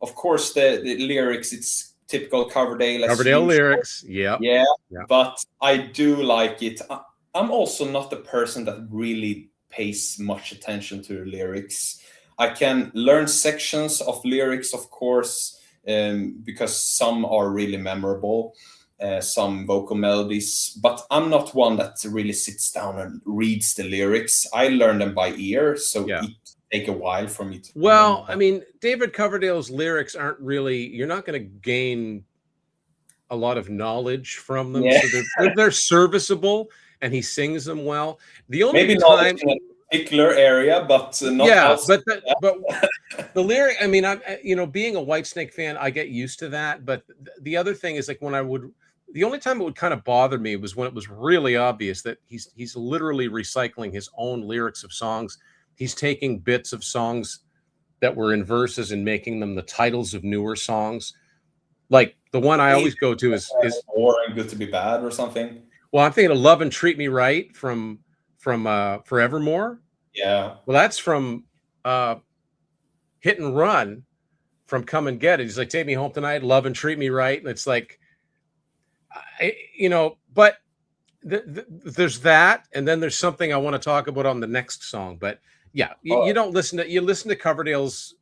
Of course, the lyrics, it's typical Coverdale. Coverdale lyrics. Yeah. Yeah, but I do like it. I'm also not the person that really pays much attention to the lyrics. I can learn sections of lyrics, of course, because some are really memorable, some vocal melodies, but I'm not one that really sits down and reads the lyrics. I learn them by ear, so it take a while for me to. Well, I mean, David Coverdale's lyrics aren't really, you're not going to gain a lot of knowledge from them, Yeah. so they're serviceable, and he sings them well. The only Maybe knowledge time, in a particular area, but not yeah, else. but the lyric, I mean, I'm you know, being a Whitesnake fan, I get used to that. But the other thing is, like, when I would, the only time it would kind of bother me was when it was really obvious that he's literally recycling his own lyrics of songs. He's taking bits of songs that were in verses and making them the titles of newer songs. Like the one I always go to is Or Good to Be Bad or something. well, I'm thinking of Love and Treat Me Right from Forevermore. Yeah. Well, that's from Hit and Run from Come and Get It. He's like, take me home tonight, love and treat me right. And it's like, you know, but there's that. And then there's something I want to talk about on the next song. But yeah, you don't listen to, you listen to Coverdale's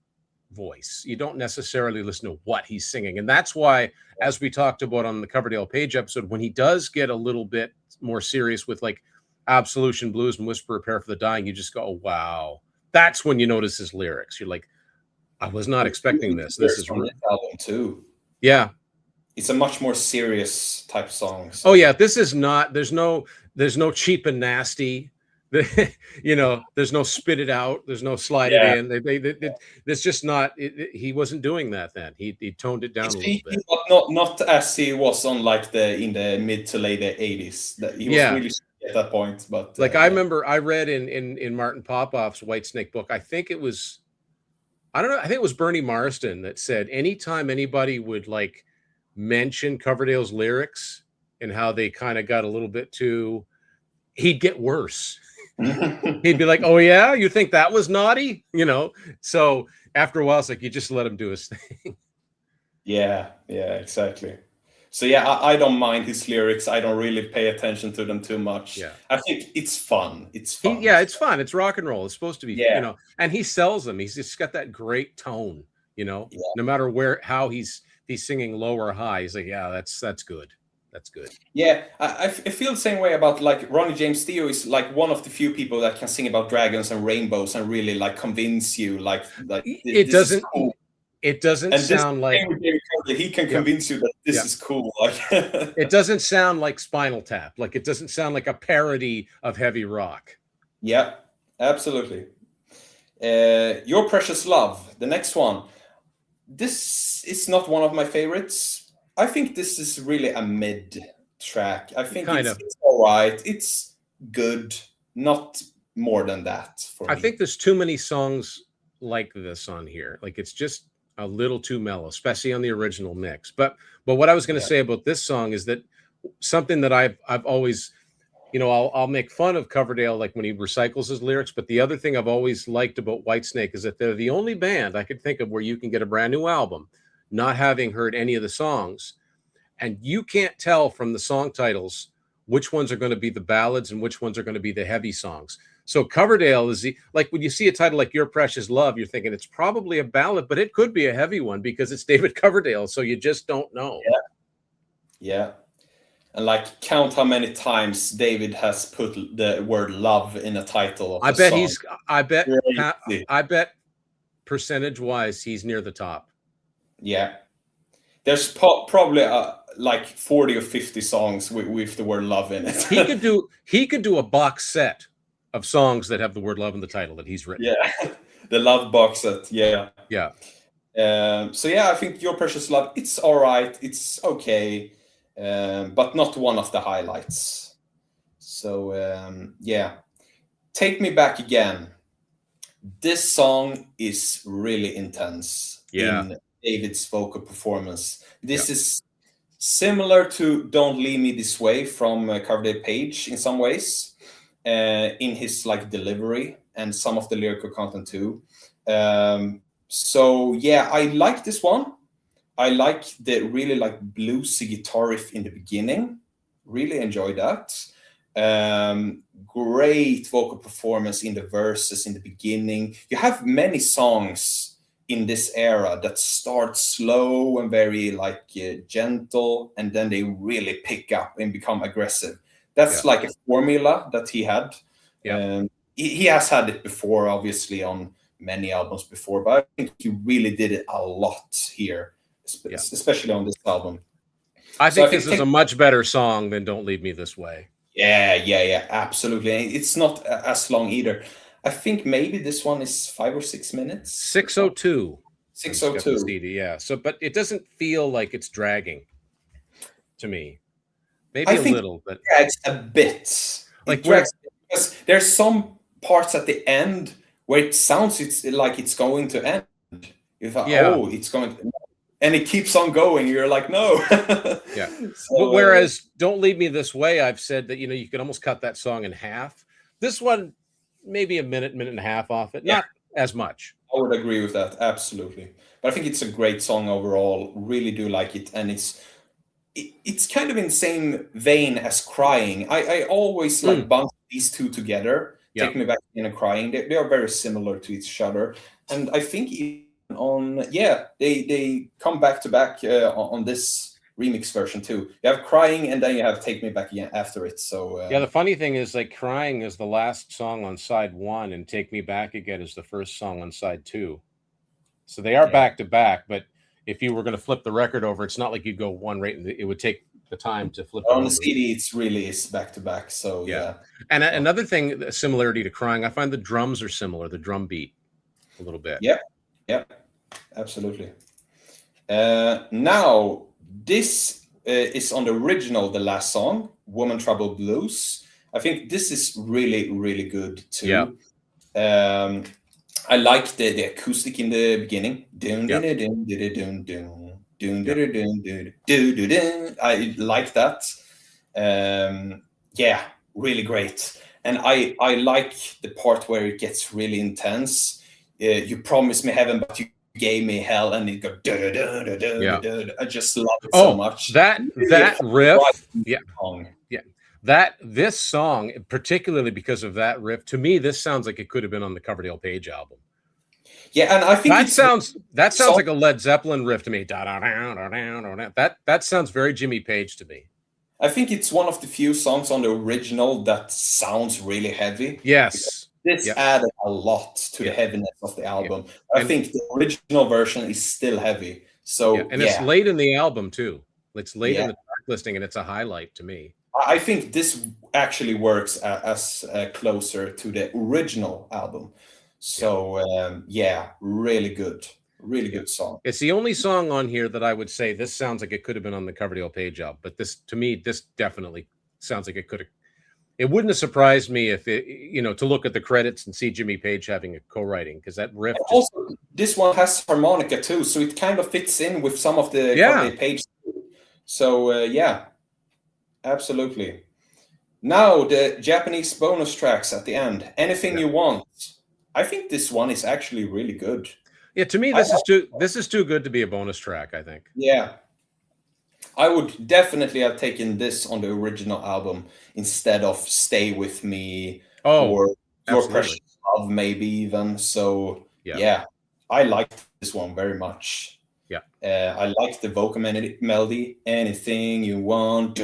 voice. You don't necessarily listen to what he's singing. And that's why, as we talked about on the Coverdale Page episode, when he does get a little bit more serious with like Absolution Blues and Whisper a Prayer for the Dying, you just go, oh, wow. That's when you notice his lyrics. You're like, I was not expecting this. This is from this album too. Yeah. It's a much more serious type song. So. Oh yeah, this is not. There's no cheap and nasty. You know, there's no spit it out. There's no slide it in. It's just not. He wasn't doing that then. He toned it down a little bit. Not as he was on like in the mid to late 80s. That he was really at that point. But like I remember, I read in Martin Popoff's Whitesnake book. I think it was. I don't know. I think it was Bernie Marsden that said anytime anybody would like mention Coverdale's lyrics and how they kind of got a little bit too, he'd get worse. He'd be like, oh yeah, you think that was naughty? You know? So after a while, it's like, you just let him do his thing. Yeah, exactly. So yeah, I don't mind his lyrics. I don't really pay attention to them too much. Yeah. I think it's fun. It's fun. It's fun. It's rock and roll. It's supposed to be, you know, and he sells them. He's just got that great tone, you know, no matter how he's singing low or high. He's like, yeah, that's good. That's good. Yeah, I feel the same way about like Ronnie James Dio is like one of the few people that can sing about dragons and rainbows and really like convince you like it doesn't. Cool. It doesn't sound like he can convince you that this is cool. Like it doesn't sound like Spinal Tap. Like it doesn't sound like a parody of heavy rock. Yeah, absolutely. Your Precious Love, the next one. This is not one of my favorites. I think this is really a mid track. I think it's all right. It's good, not more than that for me. I think there's too many songs like this on here. Like it's just a little too mellow, especially on the original mix. But what I was going to say about this song is that something that I've always, you know, I'll make fun of Coverdale like when he recycles his lyrics. But the other thing I've always liked about Whitesnake is that they're the only band I could think of where you can get a brand new album, not having heard any of the songs, and you can't tell from the song titles which ones are going to be the ballads and which ones are going to be the heavy songs. So Coverdale is like when you see a title like Your Precious Love, you're thinking it's probably a ballad, but it could be a heavy one because it's David Coverdale. So you just don't know. Yeah. And like count how many times David has put the word love in a title of I bet song. I bet percentage wise he's near the top. Yeah. There's probably like 40 or 50 songs with the word love in it. He could do a box set of songs that have the word love in the title that he's written. Yeah, the love box set. Yeah. So yeah, I think Your Precious Love, it's all right, it's okay, but not one of the highlights. So yeah, Take Me Back Again. This song is really intense in David's vocal performance. This is similar to Don't Leave Me This Way from Coverdale Page in some ways. In his like delivery and some of the lyrical content too. So yeah, I like this one. I like the really like bluesy guitar riff in the beginning. Really enjoy that. Great vocal performance in the verses in the beginning. You have many songs in this era that start slow and very like gentle, and then they really pick up and become aggressive. That's like a formula that he had. He has had it before, obviously, on many albums before, but I think he really did it a lot here, especially on this album. I So I think think this is a much better song than Don't Leave Me This Way. yeah, absolutely. And it's not as long either. I think maybe this one is 5 or 6 minutes. It's not 6:02. I just got the 6:02. CD, yeah. So, but it doesn't feel like it's dragging to me. I Maybe a think it little, but drags a bit. like It drags where, because there's some parts at the end where it sounds it's like it's going to end. You thought, yeah, oh, it's going to, and it keeps on going. You're like, no. yeah. But So whereas Don't Leave Me This Way, I've said that, you could almost cut that song in half. This one, maybe a minute, minute and a half off it, yeah, not as much. I would agree with that. Absolutely. But I think it's a great song overall. Really do like it. And it's kind of in the same vein as Crying. I always like Mm, bunch these two together. yeah. Take Me Back in and Crying. They are very similar to each other. And I think even they come back to back on this remix version too. You have Crying and then you have Take Me Back again after it. So Yeah, the funny thing is, like, Crying is the last song on side one, and Take Me Back Again is the first song on side two. So they are yeah, back to back, but if you were going to flip the record over, it's not like you'd go one right, and it would take the time to flip it on the over. CD it's really is back to back. So Yeah. yeah. And another thing, a similarity to Crying, I find the drums are similar, the drum beat a little bit. Yep, absolutely. Now this is on the original, the last song, Woman Trouble Blues. I think this is really, really good too. I like the acoustic in the beginning. I like that. Yeah, really great. And I like the part where it gets really intense. You promised me heaven, but you gave me hell, and it go. I just love it so much. That riff, yeah, song. yeah. This song, particularly because of that riff, to me, this sounds like it could have been on the Coverdale Page album. Yeah, and I think that sounds like a Led Zeppelin riff to me. That sounds very Jimmy Page to me. I think it's one of the few songs on the original that sounds really heavy. Yes. This added a lot to the heaviness of the album. I think the original version is still heavy. So and it's late in the album too. It's late in the track listing, and it's a highlight to me. I think this actually works as closer to the original album. So really good. Really good song. It's the only song on here that I would say this sounds like it could have been on the Coverdale Page album. But this, to me, this definitely sounds like it could have. It wouldn't have surprised me if it, to look at the credits and see Jimmy Page having a co-writing, because that riff. Also, this one has harmonica too, so it kind of fits in with some of the Coverdale Page. So absolutely. Now the Japanese bonus tracks at the end. Anything You Want. I think this one is actually really good. Yeah, to me, this is too good to be a bonus track, I think. Yeah. I would definitely have taken this on the original album instead of Stay With Me or Your Precious Love, maybe even. So, I like this one very much. Yeah. I like the vocal melody. Anything you want,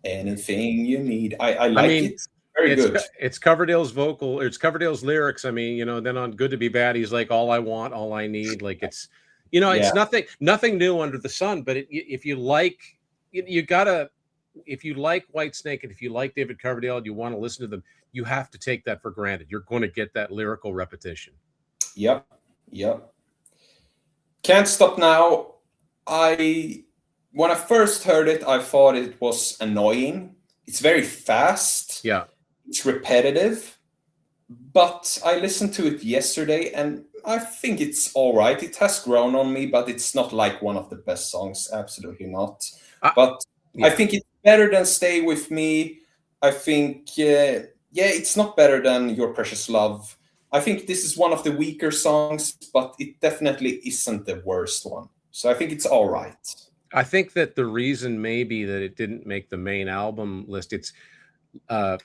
anything you need. I like it. Very good. It's Coverdale's vocal, or it's Coverdale's lyrics. I mean, then on Good to Be Bad, he's like, all I want, all I need. Like, it's, it's nothing new under the sun. But if you like, if you like Whitesnake and if you like David Coverdale and you want to listen to them, you have to take that for granted. You're going to get that lyrical repetition. Yep. Can't Stop Now. When I first heard it, I thought it was annoying. It's very fast. Yeah. It's repetitive, but I listened to it yesterday and I think it's all right. It has grown on me, but it's not like one of the best songs. Absolutely not. But I think it's better than Stay With Me. I think, it's not better than Your Precious Love. I think this is one of the weaker songs, but it definitely isn't the worst one. So I think it's all right. I think that the reason maybe that it didn't make the main album list, it's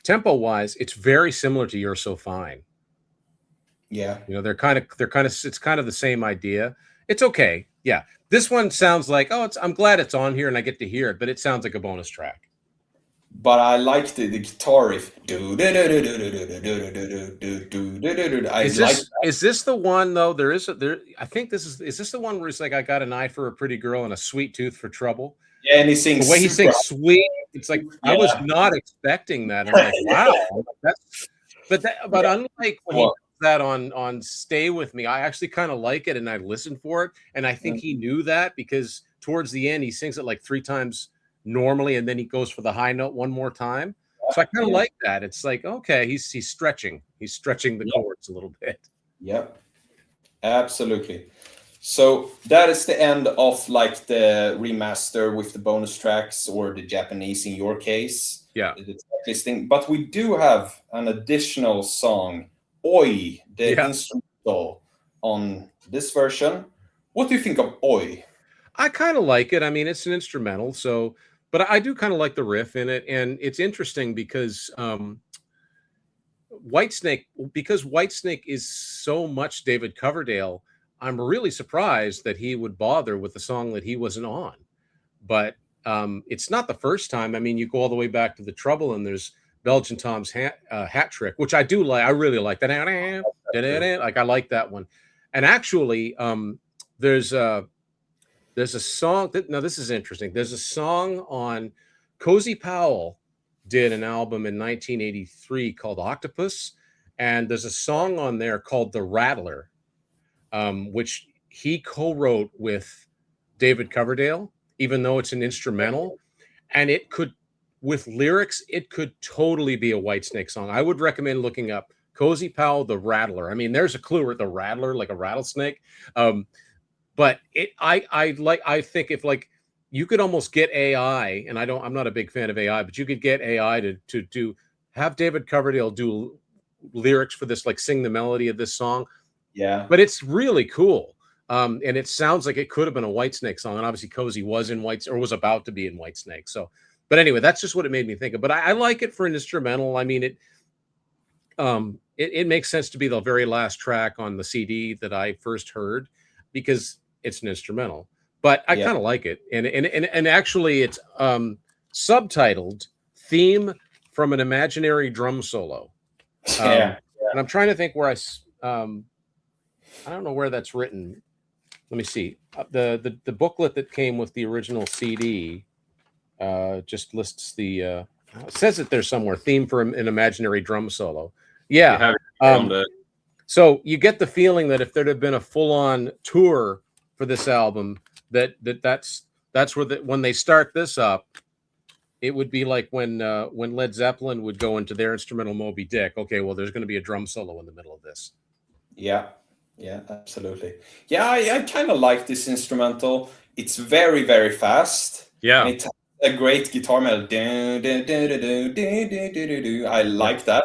tempo-wise, it's very similar to You're So Fine. Yeah. It's kind of the same idea. It's okay. Yeah. This one sounds like, I'm glad it's on here and I get to hear it, but it sounds like a bonus track. but I like the guitar riff. I like Is this the one though? There is a there. I think is this the one where he's like, I got an eye for a pretty girl and a sweet tooth for trouble. yeah, and he The sings way he super. sings sweet, it's like I was Yeah, not expecting that. I'm like, wow, that's but yeah. unlike when he Well, does that on Stay With Me, I actually kind of like it and I listen for it. And I think he knew that because towards the end he sings it like 3 times normally, and then he goes for the high note one more time. So I kind of yeah, like that. It's like, okay, he's stretching. He's stretching the yeah, chords a little bit. yeah, absolutely. So that is the end of like the remaster with the bonus tracks or the Japanese in your case, Yeah. the track listing. But we do have an additional song, Oi, the Yeah. instrumental on this version. What do you think of Oi? I kind of like it. I mean, it's an instrumental, so but I do kind of like the riff in it, and it's interesting because Whitesnake, because Whitesnake is so much David Coverdale, I'm really surprised that he would bother with a song that he wasn't on. But it's not the first time. I mean, you go all the way back to the Trouble, and there's Belgian Tom's hat trick, which I do like. I really like that. Like I like that one. And actually, there's a there's a song that now this is interesting. There's a song on Cozy Powell did an album in 1983 called Octopus, and there's a song on there called The Rattler, which he co-wrote with David Coverdale, even though it's an instrumental, and it could, with lyrics, it could totally be a Whitesnake song. I would recommend looking up Cozy Powell, The Rattler. I mean, there's a clue with the rattler, like a rattlesnake. Um, but I think if like you could almost get AI, and I'm not a big fan of AI, but you could get AI to do have David Coverdale do lyrics for this, like sing the melody of this song. Yeah, But it's really cool. And it sounds like it could have been a Whitesnake song, and obviously Cozy was in Whites or was about to be in Whitesnake. So, but anyway, that's just what it made me think of. But I like it for an instrumental. I mean, it makes sense to be the very last track on the CD that I first heard because it's an instrumental. But I yeah, kind of like it, and actually, it's subtitled "Theme from an Imaginary Drum Solo." yeah. And I'm trying to think where I don't know where that's written. Let me see. The booklet that came with the original CD just lists the. It says it there somewhere. Theme for an imaginary drum solo. You Yeah. have it here on the. So you get the feeling that if there'd have been a full-on tour for this album, that's where when they start this up, it would be like when Led Zeppelin would go into their instrumental Moby Dick. Okay, well, there's going to be a drum solo in the middle of this. Yeah, yeah, absolutely. Yeah, I kind of like this instrumental. It's very, very fast, and Yeah. it has a great guitar melody. I Yeah. like that.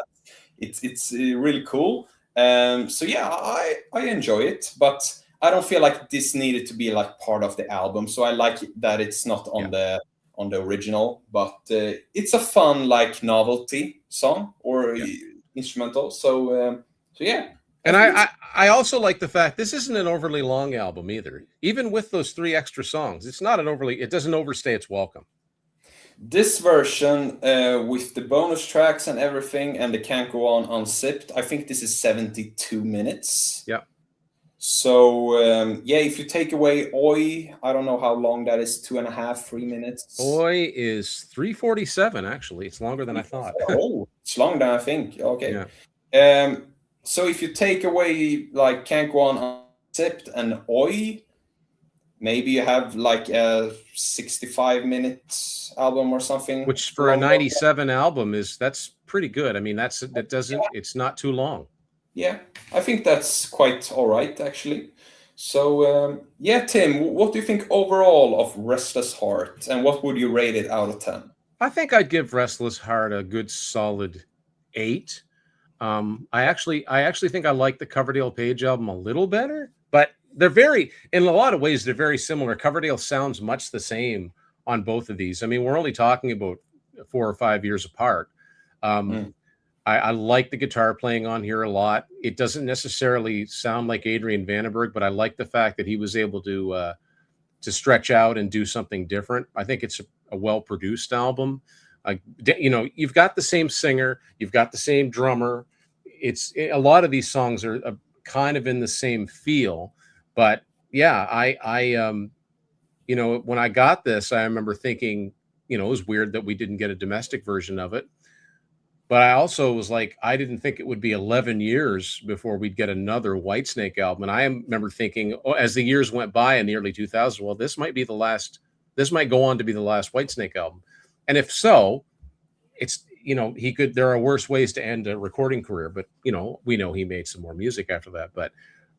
It's really cool. So yeah, I enjoy it, but I don't feel like this needed to be like part of the album. So I like that it's not Yeah. on the original, but it's a fun like novelty song or Yeah. instrumental. So yeah. And I also like the fact this isn't an overly long album either. Even with those 3 extra songs, it's not it doesn't overstay its welcome. This version with the bonus tracks and everything and the Can't Go On Unzipped, I think this is 72 minutes. Yeah. So yeah, if you take away Oi, I don't know how long that is, 2.5, 3 minutes. Oi is 3:47 actually. It's longer than I thought. Oh, it's longer than I think. Okay. Yeah. So if you take away like Can't Go On Unzipped and Oi, maybe you have like a 65 minutes album or something. Which for a 97 album that's pretty good. I mean, it's not too long. Yeah, I think that's quite all right actually. So yeah, Tim, what do you think overall of Restless Heart, and what would you rate it out of 10? I think I'd give Restless Heart a good solid 8. I actually think I like the Coverdale Page album a little better, but in a lot of ways, they're very similar. Coverdale sounds much the same on both of these. I mean, we're only talking about 4 or 5 years apart. I like the guitar playing on here a lot. It doesn't necessarily sound like Adrian Vandenberg, but I like the fact that he was able to stretch out and do something different. I think it's a well-produced album. You know, you've got the same singer, you've got the same drummer. It's a lot of these songs are kind of in the same feel, but yeah, you know, when I got this, I remember thinking, you know, it was weird that we didn't get a domestic version of it. But I also was like, I didn't think it would be 11 years before we'd get another Whitesnake album. And I remember thinking, oh, as the years went by in the early 2000s, well, this might be the last, this might go on to be the last Whitesnake album. And if so, it's, you know, he could, there are worse ways to end a recording career, but, you know, we know he made some more music after that. But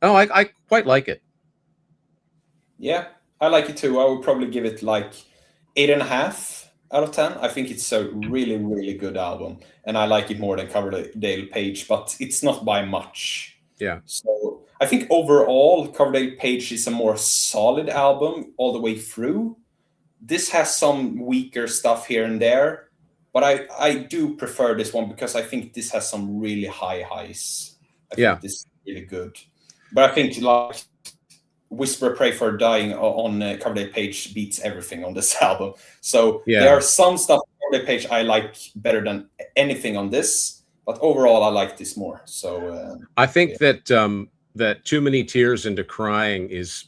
no, I quite like it. Yeah, I like it too. I would probably give it like 8.5 out of 10. I think it's a really, really good album, and I like it more than Coverdale Page, but it's not by much. Yeah. So I think overall, Coverdale Page is a more solid album all the way through. This has some weaker stuff here and there, but I do prefer this one because I think this has some really high highs. I Yeah. think this is really good. But I think like Whisper Pray for Dying on Coverdale Page beats everything on this album. So Yeah. there are some stuff on Coverdale Page I like better than anything on this, but overall I like this more. So I think that that Too Many Tears into Crying is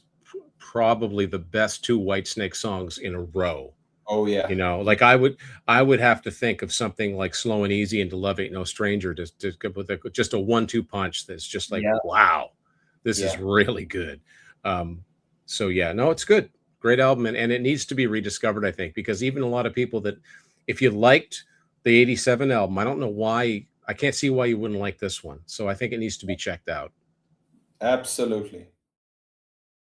probably the best two Whitesnake songs in a row. Oh yeah. You know, like I would have to think of something like Slow and Easy and To Love Ain't No Stranger to go with just a 1-2 punch that's just like, Yeah. wow, this is really good. So yeah, no, it's good. Great album. And it needs to be rediscovered, I think, because even a lot of people that, if you liked the 87 album, I don't know why, I can't see why you wouldn't like this one. So I think it needs to be checked out. Absolutely.